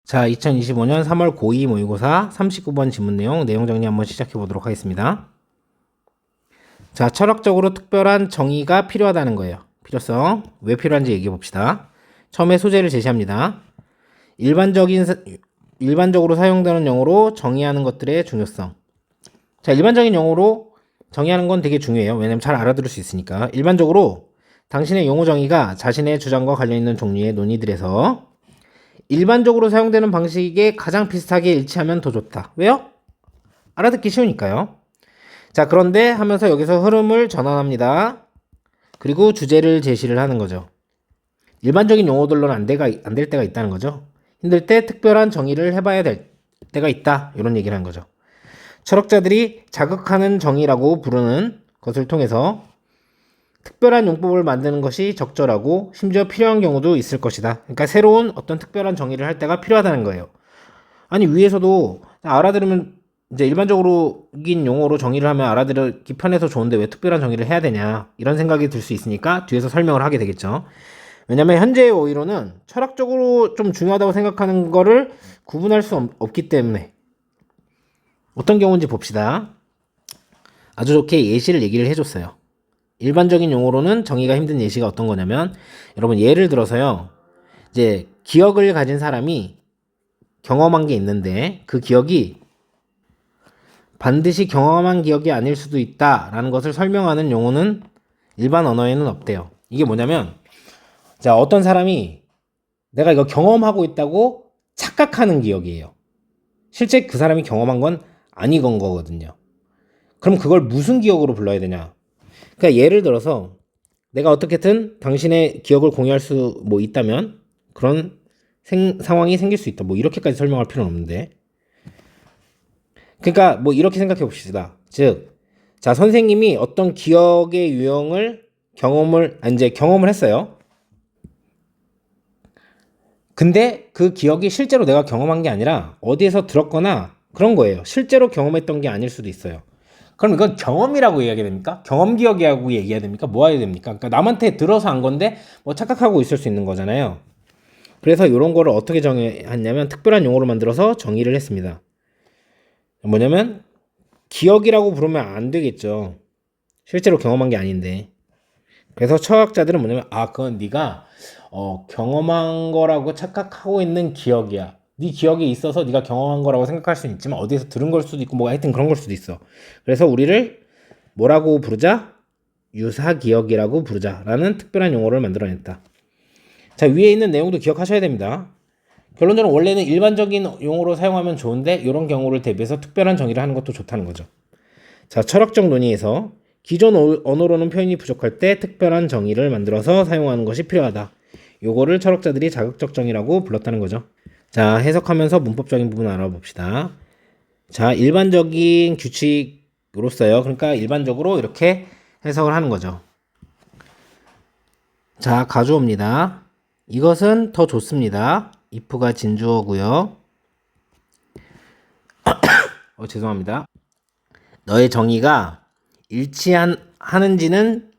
자, 2025년 3월 고2 모의고사 39번 지문 내용 정리 한번 시작해 보도록 하겠습니다. 자, 철학적으로 특별한 정의가 필요하다는 거예요. 필요성. 왜 필요한지 얘기해 봅시다. 처음에 소재를 제시합니다. 일반적으로 사용되는 용어로 정의하는 것들의 중요성. 자, 일반적인 용어로 정의하는 건 되게 중요해요. 왜냐면 잘 알아들을 수 있으니까. 일반적으로 당신의 용어 정의가 자신의 주장과 관련 있는 종류의 논의들에서 일반적으로 사용되는 방식에 가장 비슷하게 일치하면 더 좋다. 왜요? 알아듣기 쉬우니까요. 자, 그런데 하면서 여기서 흐름을 전환합니다. 그리고 주제를 제시를 하는 거죠. 일반적인 용어들로는 안 될 때가 있다는 거죠. 힘들 때 특별한 정의를 해봐야 될 때가 있다. 이런 얘기를 하는 거죠. 철학자들이 자극하는 정의라고 부르는 것을 통해서 특별한 용법을 만드는 것이 적절하고 심지어 필요한 경우도 있을 것이다. 그러니까 새로운 어떤 특별한 정의를 할 때가 필요하다는 거예요. 아니, 위에서도 알아들으면 이제 일반적으로긴 용어로 정의를 하면 알아들기 편해서 좋은데 왜 특별한 정의를 해야 되냐, 이런 생각이 들 수 있으니까 뒤에서 설명을 하게 되겠죠. 왜냐면 현재의 어휘로는 철학적으로 좀 중요하다고 생각하는 거를 구분할 수 없기 때문에. 어떤 경우인지 봅시다. 아주 좋게 예시를 얘기를 해줬어요. 일반적인 용어로는 정의가 힘든 예시가 어떤 거냐면, 여러분 예를 들어서요, 이제 기억을 가진 사람이 경험한 게 있는데 그 기억이 반드시 경험한 기억이 아닐 수도 있다라는 것을 설명하는 용어는 일반 언어에는 없대요. 이게 뭐냐면, 자, 어떤 사람이 내가 이거 경험하고 있다고 착각하는 기억이에요. 실제 그 사람이 경험한 건 아니건 거거든요. 그럼 그걸 무슨 기억으로 불러야 되냐? 그러니까 예를 들어서 내가 어떻게든 당신의 기억을 공유할 수 있다면 그런 상황이 생길 수 있다. 이렇게까지 설명할 필요는 없는데. 그러니까 이렇게 생각해 봅시다. 즉, 자, 선생님이 어떤 기억의 유형을 이제 경험을 했어요. 근데 그 기억이 실제로 내가 경험한 게 아니라 어디에서 들었거나 그런 거예요. 실제로 경험했던 게 아닐 수도 있어요. 그럼 이건 경험이라고 얘기해야 됩니까? 경험 기억이라고 얘기해야 됩니까? 뭐 해야 됩니까? 그러니까 남한테 들어서 한 건데 착각하고 있을 수 있는 거잖아요. 그래서 이런 거를 어떻게 정의했냐면 특별한 용어로 만들어서 정의를 했습니다. 뭐냐면 기억이라고 부르면 안 되겠죠. 실제로 경험한 게 아닌데. 그래서 철학자들은 뭐냐면 그건 네가 경험한 거라고 착각하고 있는 기억이야. 네 기억이 있어서 네가 경험한 거라고 생각할 수는 있지만 어디에서 들은 걸 수도 있고 하여튼 그런 걸 수도 있어. 그래서 우리를 뭐라고 부르자? 유사기억이라고 부르자라는 특별한 용어를 만들어냈다. 자, 위에 있는 내용도 기억하셔야 됩니다. 결론적으로 원래는 일반적인 용어로 사용하면 좋은데 이런 경우를 대비해서 특별한 정의를 하는 것도 좋다는 거죠. 자, 철학적 논의에서 기존 언어로는 표현이 부족할 때 특별한 정의를 만들어서 사용하는 것이 필요하다. 요거를 철학자들이 자극적 정의라고 불렀다는 거죠. 자, 해석하면서 문법적인 부분 알아봅시다. 자, 일반적인 규칙으로써요. 그러니까 일반적으로 이렇게 해석을 하는 거죠. 자, 가주어입니다. 이것은 더 좋습니다. if가 진주어고요. 죄송합니다. 너의 정의가 일치하는지는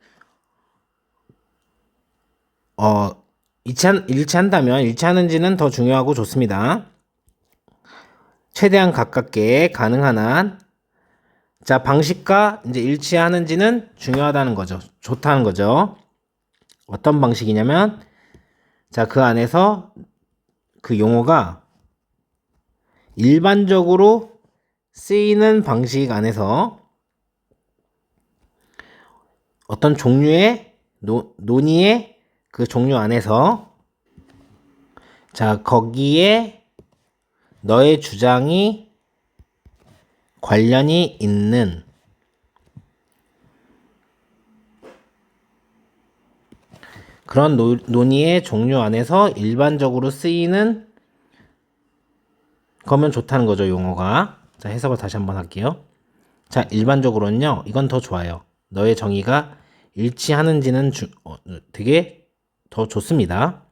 일치하는지는 더 중요하고 좋습니다. 최대한 가깝게 가능한 한. 자, 방식과 이제 일치하는지는 중요하다는 거죠. 좋다는 거죠. 어떤 방식이냐면, 자, 그 안에서 그 용어가 일반적으로 쓰이는 방식 안에서 어떤 종류의 논의의 그 종류 안에서, 자, 거기에 너의 주장이 관련이 있는 그런 논의의 종류 안에서 일반적으로 쓰이는 거면 좋다는 거죠, 용어가. 자, 해석을 다시 한번 할게요. 자, 일반적으로는요, 이건 더 좋아요. 너의 정의가 일치하는지는 되게 더 좋습니다.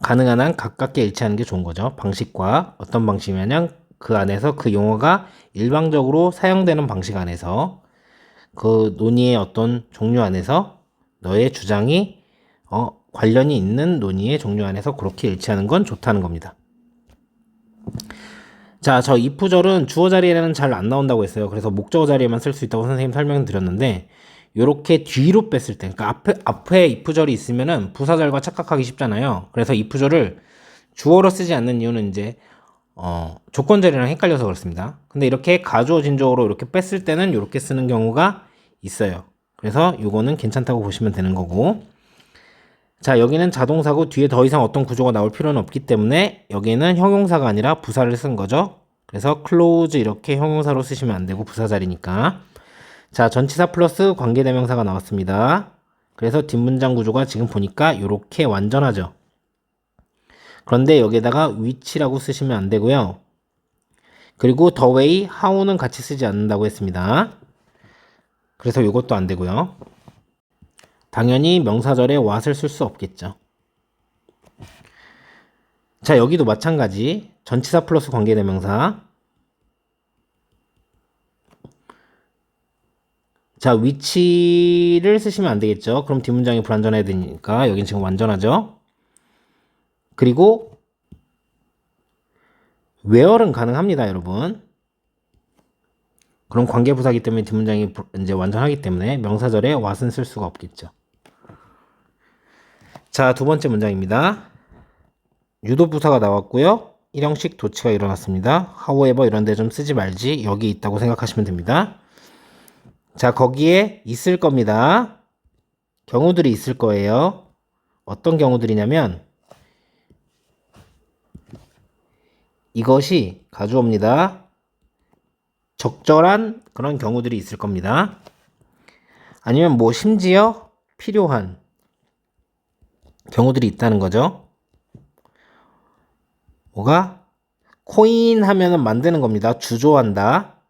가능한 한 가깝게 일치하는 게 좋은 거죠. 방식과 어떤 방식이냐면 그 안에서 그 용어가 일반적으로 사용되는 방식 안에서 그 논의의 어떤 종류 안에서 너의 주장이 관련이 있는 논의의 종류 안에서 그렇게 일치하는 건 좋다는 겁니다. 자, 저 if절은 주어 자리에는 잘 안 나온다고 했어요. 그래서 목적어 자리에만 쓸 수 있다고 선생님 설명드렸는데, 요렇게 뒤로 뺐을 때, 그러니까 앞에 if절이 있으면은 부사절과 착각하기 쉽잖아요. 그래서 if절을 주어로 쓰지 않는 이유는 이제 조건절이랑 헷갈려서 그렇습니다. 근데 이렇게 가주어 진주어로 이렇게 뺐을 때는 이렇게 쓰는 경우가 있어요. 그래서 요거는 괜찮다고 보시면 되는 거고, 자, 여기는 자동사고 뒤에 더 이상 어떤 구조가 나올 필요는 없기 때문에 여기는 형용사가 아니라 부사를 쓴 거죠. 그래서 close 이렇게 형용사로 쓰시면 안 되고 부사 자리니까. 자, 전치사 플러스 관계대명사가 나왔습니다. 그래서 뒷문장 구조가 지금 보니까 이렇게 완전하죠. 그런데 여기에다가 which라고 쓰시면 안 되고요. 그리고 the way, how는 같이 쓰지 않는다고 했습니다. 그래서 이것도 안 되고요. 당연히 명사절에 what을 쓸 수 없겠죠. 자, 여기도 마찬가지. 전치사 플러스 관계대명사. 자, which를 쓰시면 안 되겠죠. 그럼 뒷문장이 불완전해야 되니까 여긴 지금 완전하죠. 그리고 where은 가능합니다, 여러분. 그럼 관계부사기 때문에 뒷문장이 이제 완전하기 때문에 명사절에 what은 쓸 수가 없겠죠. 자, 두 번째 문장입니다. 유도부사가 나왔고요. 일형식 도치가 일어났습니다. however 이런 데 좀 쓰지 말지 여기 있다고 생각하시면 됩니다. 자, 거기에 있을 겁니다. 경우들이 있을 거예요. 어떤 경우들이냐면 이것이 가주어입니다. 적절한 그런 경우들이 있을 겁니다. 아니면 뭐 심지어 필요한 경우들이 있다는 거죠. 뭐가? 코인 하면은 만드는 겁니다. 주조한다.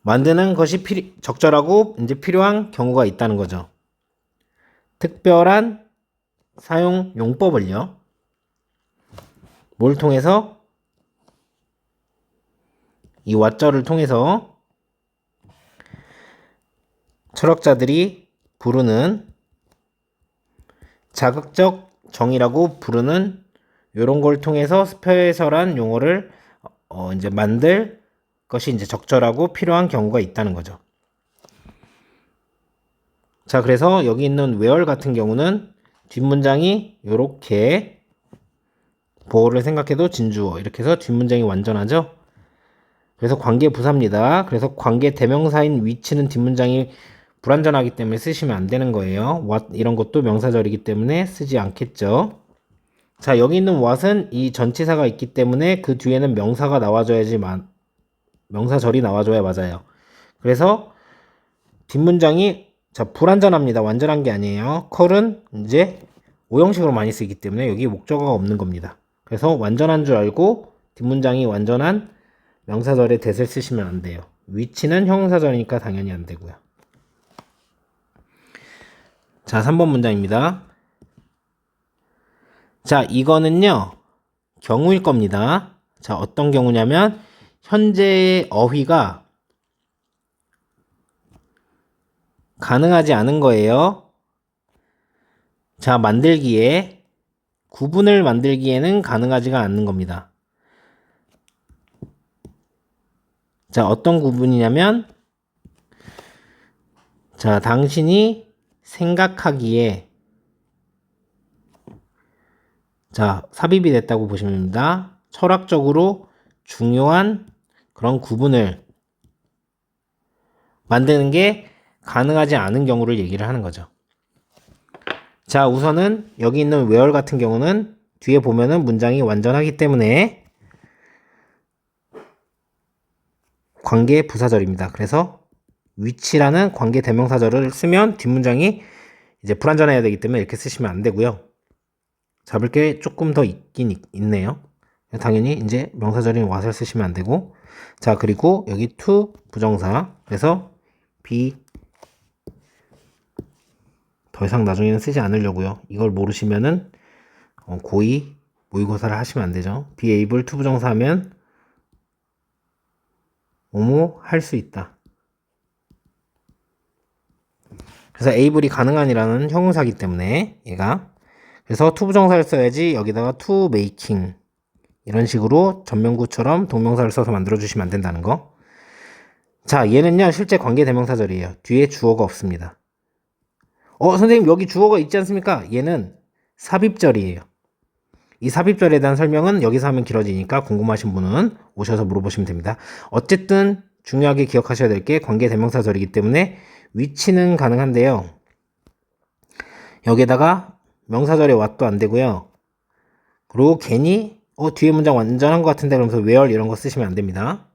만드는 것이 적절하고 이제 필요한 경우가 있다는 거죠. 특별한 사용 용법을요. 뭘 통해서? 이 what절을 통해서 철학자들이 부르는 자극적 정의라고 부르는 이런 걸 통해서 스페셜한 용어를 이제 만들 것이 이제 적절하고 필요한 경우가 있다는 거죠. 자, 그래서 여기 있는 where 같은 경우는 뒷문장이 이렇게 보어를 생각해도 진주어 이렇게 해서 뒷문장이 완전하죠. 그래서 관계 부사입니다. 그래서 관계 대명사인 which는 뒷문장이 불완전하기 때문에 쓰시면 안 되는 거예요. what 이런 것도 명사절이기 때문에 쓰지 않겠죠. 자, 여기 있는 what은 이 전치사가 있기 때문에 그 뒤에는 명사가 나와줘야지만 명사절이 나와줘야 맞아요. 그래서 뒷문장이 자, 불완전합니다. 완전한 게 아니에요. 컬은 이제 오형식으로 많이 쓰기 때문에 여기 목적어가 없는 겁니다. 그래서 완전한 줄 알고 뒷문장이 완전한 명사절에 that을 쓰시면 안 돼요. which는 형용사절이니까 당연히 안 되고요. 자, 3번 문장입니다. 자, 이거는요, 경우일 겁니다. 자, 어떤 경우냐면, 현재의 어휘가 가능하지 않은 거예요. 자, 구분을 만들기에는 가능하지가 않는 겁니다. 자, 어떤 구분이냐면, 자, 당신이 생각하기에, 자, 삽입이 됐다고 보시면 됩니다. 철학적으로 중요한 그런 구분을 만드는 게 가능하지 않은 경우를 얘기를 하는 거죠. 자, 우선은 여기 있는 where 같은 경우는 뒤에 보면은 문장이 완전하기 때문에 관계 부사절입니다. 그래서 which라는 관계 대명사절을 쓰면 뒷문장이 이제 불완전해야 되기 때문에 이렇게 쓰시면 안 되고요. 잡을 게 조금 더 있긴 있네요. 당연히 이제 명사절인 what을 쓰시면 안 되고, 자, 그리고 여기 to 부정사. 그래서 be 더 이상 나중에는 쓰지 않으려고요. 이걸 모르시면은 고의 모의고사를 하시면 안 되죠. be able to 부정사 하면 뭐뭐 할 수 있다. 그래서 able이 가능한이라는 형용사이기 때문에 얘가 그래서 to 부정사를 써야지 여기다가 to making 이런 식으로 전면구처럼 동명사를 써서 만들어주시면 안 된다는 거. 자, 얘는요, 실제 관계대명사절이에요. 뒤에 주어가 없습니다. 선생님, 여기 주어가 있지 않습니까? 얘는 삽입절이에요. 이 삽입절에 대한 설명은 여기서 하면 길어지니까 궁금하신 분은 오셔서 물어보시면 됩니다. 어쨌든 중요하게 기억하셔야 될 게 관계대명사절이기 때문에 위치는 가능한데요. 여기에다가 명사절에 what도 안 되고요. 그리고 괜히 뒤에 문장 완전한 것 같은데 그러면서 where 이런 거 쓰시면 안 됩니다.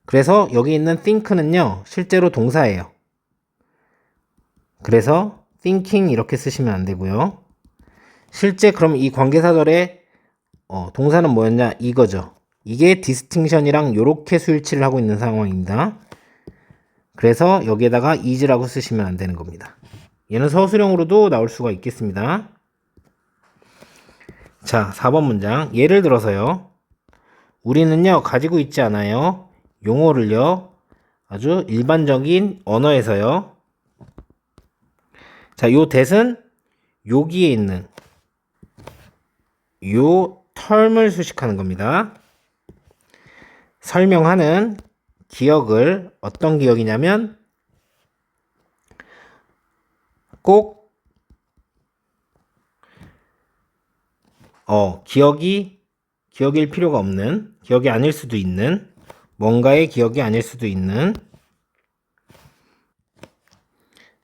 그래서 여기 있는 think는요, 실제로 동사예요. 그래서 thinking 이렇게 쓰시면 안 되고요. 실제 그럼 이 관계사절의 동사는 뭐였냐 이거죠. 이게 distinction이랑 요렇게 수일치를 하고 있는 상황입니다. 그래서 여기에다가 is라고 쓰시면 안 되는 겁니다. 얘는 서술형으로도 나올 수가 있겠습니다. 자, 4번 문장. 예를 들어서요. 우리는요, 가지고 있지 않아요. 용어를요, 아주 일반적인 언어에서요. 자, 요 that은 여기에 있는 요 term을 수식하는 겁니다. 설명하는 기억을 어떤 기억이냐면 꼭 기억일 필요가 없는, 기억이 아닐 수도 있는, 뭔가의 기억이 아닐 수도 있는.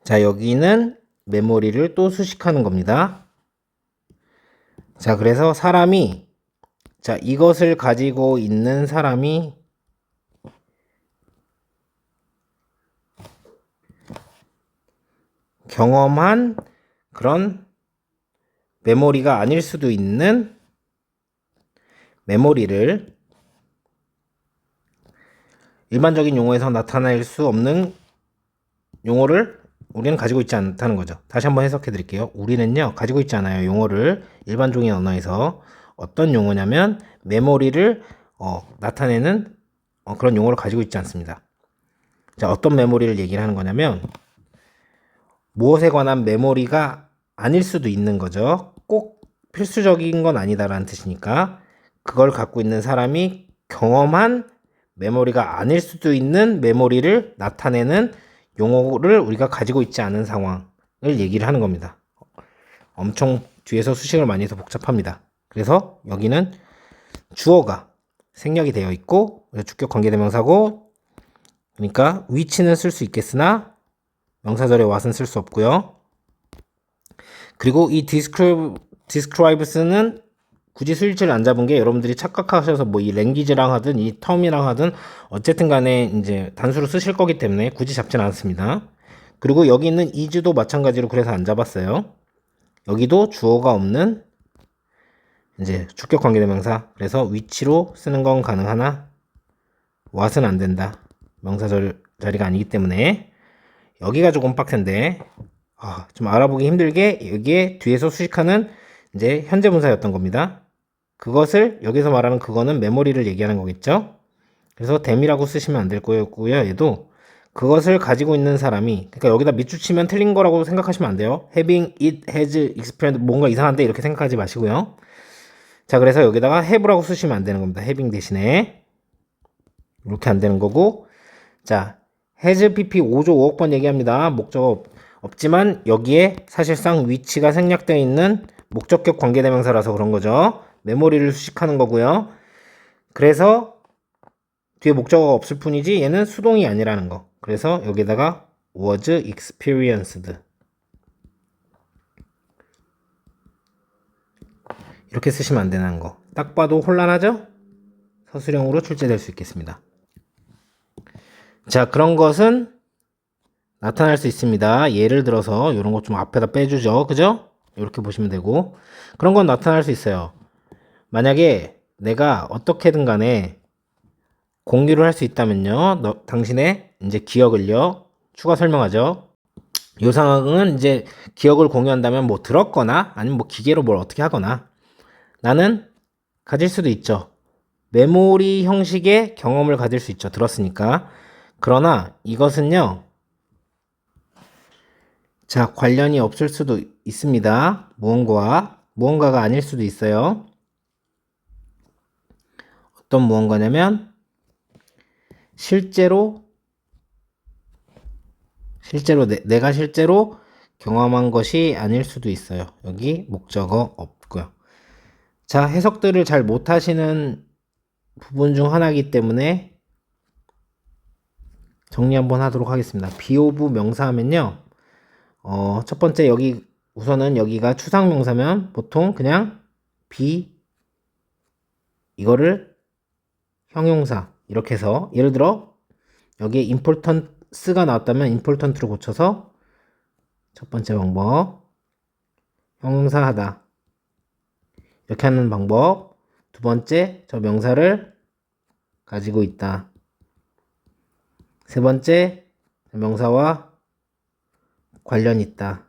자, 여기는 메모리를 또 수식하는 겁니다. 자, 그래서 이것을 가지고 있는 사람이 경험한 그런 메모리가 아닐 수도 있는 메모리를 일반적인 용어에서 나타낼 수 없는 용어를 우리는 가지고 있지 않다는 거죠. 다시 한번 해석해 드릴게요. 우리는요, 가지고 있지 않아요. 용어를 일반적인 언어에서 어떤 용어냐면 메모리를 나타내는 그런 용어를 가지고 있지 않습니다. 자, 어떤 메모리를 얘기를 하는 거냐면 무엇에 관한 메모리가 아닐 수도 있는 거죠. 꼭 필수적인 건 아니다라는 뜻이니까 그걸 갖고 있는 사람이 경험한 메모리가 아닐 수도 있는 메모리를 나타내는 용어를 우리가 가지고 있지 않은 상황을 얘기를 하는 겁니다. 엄청 뒤에서 수식을 많이 해서 복잡합니다. 그래서 여기는 주어가 생략이 되어 있고 주격 관계대명사고, 그러니까 위치는 쓸 수 있겠으나 명사절에 what은 쓸 수 없고요. 그리고 이 describes는 굳이 수일치를 안 잡은 게 여러분들이 착각하셔서 뭐 이 language랑 하든 이 term이랑 하든 어쨌든 간에 이제 단수로 쓰실 거기 때문에 굳이 잡진 않습니다. 그리고 여기 있는 is도 마찬가지로 그래서 안 잡았어요. 여기도 주어가 없는 이제 주격 관계대명사. 그래서 위치로 쓰는 건 가능하나 what은 안 된다. 명사절 자리가 아니기 때문에 여기가 조금 빡센데 좀 알아보기 힘들게 여기에 뒤에서 수식하는 이제 현재 분사였던 겁니다. 그것을 여기서 말하는 그거는 메모리를 얘기하는 거겠죠. 그래서 them이라고 쓰시면 안 될 거였고요. 얘도 그것을 가지고 있는 사람이, 그러니까 여기다 밑줄 치면 틀린 거라고 생각하시면 안 돼요. having, it, has, experienced 뭔가 이상한데 이렇게 생각하지 마시고요. 자, 그래서 여기다가 have라고 쓰시면 안 되는 겁니다. having 대신에 이렇게 안 되는 거고. 자, has, pp 5조 5억 번 얘기합니다. 목적 없지만 여기에 사실상 위치가 생략되어 있는 목적격 관계대명사라서 그런 거죠. 메모리를 수식하는 거고요. 그래서 뒤에 목적어가 없을 뿐이지 얘는 수동이 아니라는 거. 그래서 여기다가 was experienced 이렇게 쓰시면 안 되는 거. 딱 봐도 혼란하죠? 서술형으로 출제될 수 있겠습니다. 자, 그런 것은 나타날 수 있습니다. 예를 들어서 이런 거 좀 앞에다 빼주죠. 그죠? 이렇게 보시면 되고, 그런 건 나타날 수 있어요. 만약에 내가 어떻게든 간에 공유를 할 수 있다면요, 당신의 이제 기억을요, 추가 설명하죠. 이 상황은 이제 기억을 공유한다면 뭐 들었거나 아니면 뭐 기계로 뭘 어떻게 하거나 나는 가질 수도 있죠. 메모리 형식의 경험을 가질 수 있죠. 들었으니까. 그러나 이것은요, 자, 관련이 없을 수도 있습니다. 무언가가 아닐 수도 있어요. 어떤 무언가냐면 실제로 내가 실제로 경험한 것이 아닐 수도 있어요. 여기 목적어 없고요. 자, 해석들을 잘 못하시는 부분 중 하나이기 때문에 정리 한번 하도록 하겠습니다. be of 명사 하면요. 첫 번째 우선은 여기가 추상명사면 보통 그냥 be 이거를 형용사 이렇게 해서 예를 들어 여기에 importance가 나왔다면 important로 고쳐서 첫 번째 방법 형용사 하다 이렇게 하는 방법. 두 번째 저 명사를 가지고 있다. 세 번째 명사와 관련이 있다.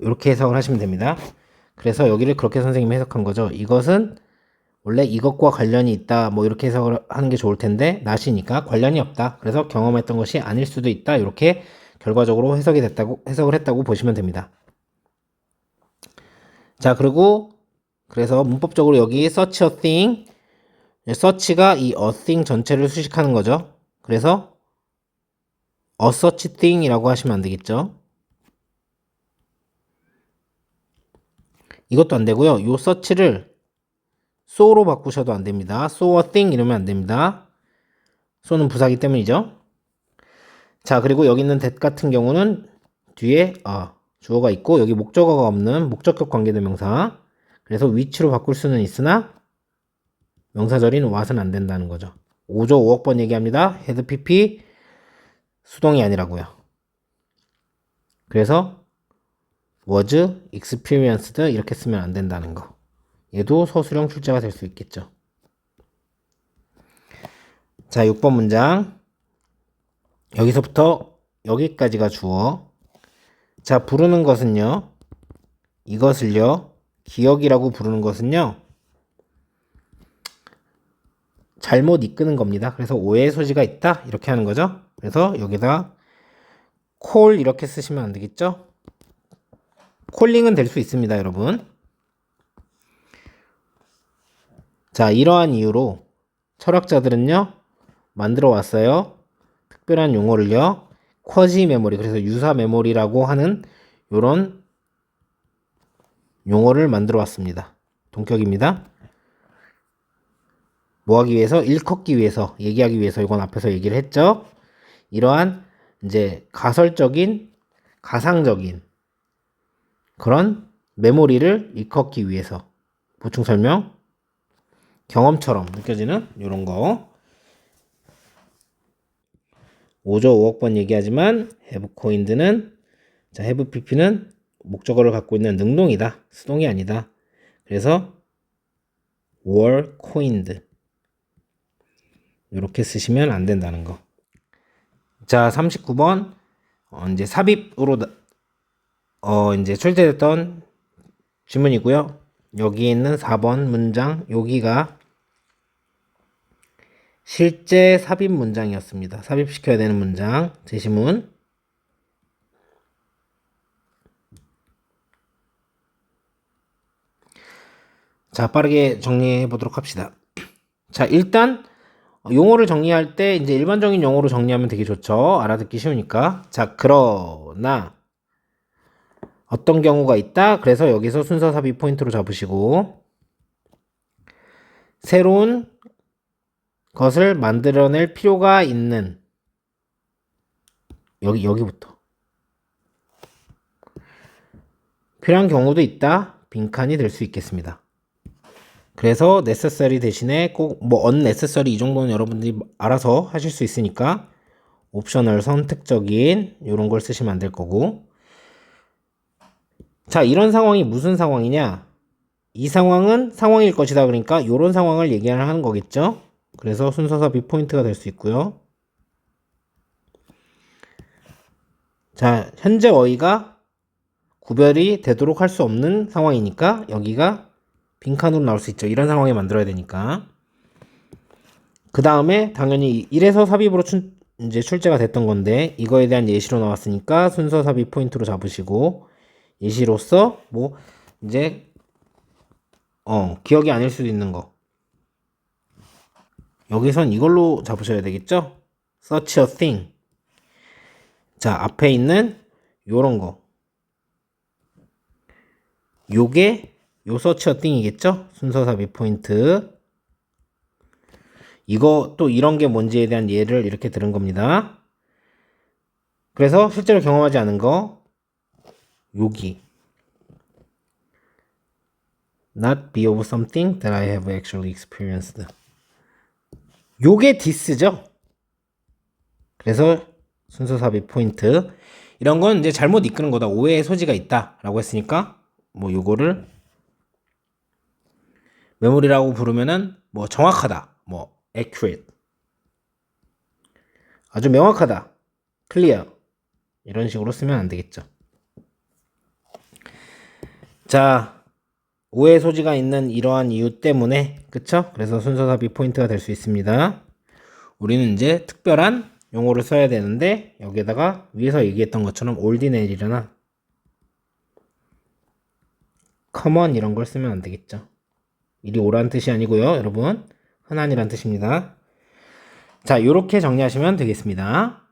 이렇게 해석을 하시면 됩니다. 그래서 여기를 그렇게 선생님이 해석한 거죠. 이것은 원래 이것과 관련이 있다. 뭐 이렇게 해석을 하는 게 좋을 텐데 not이니까 관련이 없다. 그래서 경험했던 것이 아닐 수도 있다. 이렇게 결과적으로 해석을 했다고 보시면 됩니다. 자, 그래서 문법적으로 여기 search a thing, search가 이 a thing 전체를 수식하는 거죠. 그래서 a search thing이라고 하시면 안 되겠죠. 이것도 안 되고요. 요 search를 so로 바꾸셔도 안 됩니다. so a thing 이러면 안 됩니다. so는 부사기 때문이죠. 자, 그리고 여기 있는 that 같은 경우는 뒤에 주어가 있고 여기 목적어가 없는 목적격 관계대명사. 그래서 which로 바꿀 수는 있으나 명사절인 what은 안 된다는 거죠. 5조 5억 번 얘기합니다. had pp 수동이 아니라고요. 그래서 was experienced 이렇게 쓰면 안 된다는 거. 얘도 서술형 출제가 될 수 있겠죠. 자, 6번 문장. 여기서부터 여기까지가 주어. 자, 부르는 것은요. 이것을요. 기억이라고 부르는 것은요. 잘못 이끄는 겁니다. 그래서 오해의 소지가 있다. 이렇게 하는 거죠. 그래서 여기다 call 이렇게 쓰시면 안 되겠죠. 콜링은 될 수 있습니다, 여러분. 자, 이러한 이유로 철학자들은요. 만들어 왔어요. 특별한 용어를요. 쿼지 메모리, 그래서 유사 메모리라고 하는 요런 용어를 만들어 왔습니다. 동격입니다. 뭐 하기 위해서? 일컫기 위해서, 얘기하기 위해서. 이건 앞에서 얘기를 했죠. 이러한 이제 가설적인, 가상적인 그런 메모리를 일컫기 위해서. 보충 설명. 경험처럼 느껴지는 이런 거. 5조 5억 번 얘기하지만 have coined는 자, have pp는 목적어를 갖고 있는 능동이다. 수동이 아니다. 그래서 were coined 이렇게 쓰시면 안 된다는 거. 자, 39번 이제 삽입으로 이제 출제됐던 질문이고요. 여기 있는 4번 문장 여기가 실제 삽입 문장이었습니다. 삽입시켜야 되는 문장 제시문. 자, 빠르게 정리해 보도록 합시다. 자, 일단 용어를 정리할 때 이제 일반적인 용어로 정리하면 되게 좋죠. 알아듣기 쉬우니까. 자, 그러나 어떤 경우가 있다. 그래서 여기서 순서 삽입 포인트로 잡으시고 새로운 것을 만들어낼 필요가 있는 여기부터 필요한 경우도 있다. 빈칸이 될 수 있겠습니다. 그래서 necessary 대신에 꼭 뭐 unnecessary 이 정도는 여러분들이 알아서 하실 수 있으니까 옵셔널 선택적인 이런 걸 쓰시면 안 될 거고. 자, 이런 상황이 무슨 상황이냐? 이 상황은 상황일 것이다. 그러니까 이런 상황을 얘기하는 거겠죠. 그래서 순서 삽입 포인트가 될 수 있고요. 자, 현재 어휘가 구별이 되도록 할 수 없는 상황이니까 여기가 빈칸으로 나올 수 있죠. 이런 상황에 만들어야 되니까. 그 다음에 당연히 이래서 삽입으로 이제 출제가 됐던 건데 이거에 대한 예시로 나왔으니까 순서 삽입 포인트로 잡으시고 예시로서 뭐 이제 기억이 아닐 수도 있는 거. 여기선 이걸로 잡으셔야 되겠죠? Such a thing. 자, 앞에 있는 요런 거. 요게 요 such a thing이겠죠? 순서삽입 포인트. 이거 또 이런 게 뭔지에 대한 예를 이렇게 들은 겁니다. 그래서 실제로 경험하지 않은 거 여기 not be of something that I have actually experienced. 요게 this죠. 그래서 순서삽입 포인트. 이런 건 이제 잘못 이끄는 거다. 오해의 소지가 있다 라고 했으니까 뭐 요거를 메모리라고 부르면은 뭐 정확하다, 뭐 accurate, 아주 명확하다, clear, 이런 식으로 쓰면 안 되겠죠. 자, 오해 소지가 있는 이러한 이유 때문에, 그쵸? 그래서 순서삽입 포인트가 될 수 있습니다. 우리는 이제 특별한 용어를 써야 되는데 여기에다가 위에서 얘기했던 것처럼 ordinary나 common 이런 걸 쓰면 안 되겠죠. 이리 오라는 뜻이 아니고요, 여러분. 흔한이란 뜻입니다. 자, 요렇게 정리하시면 되겠습니다.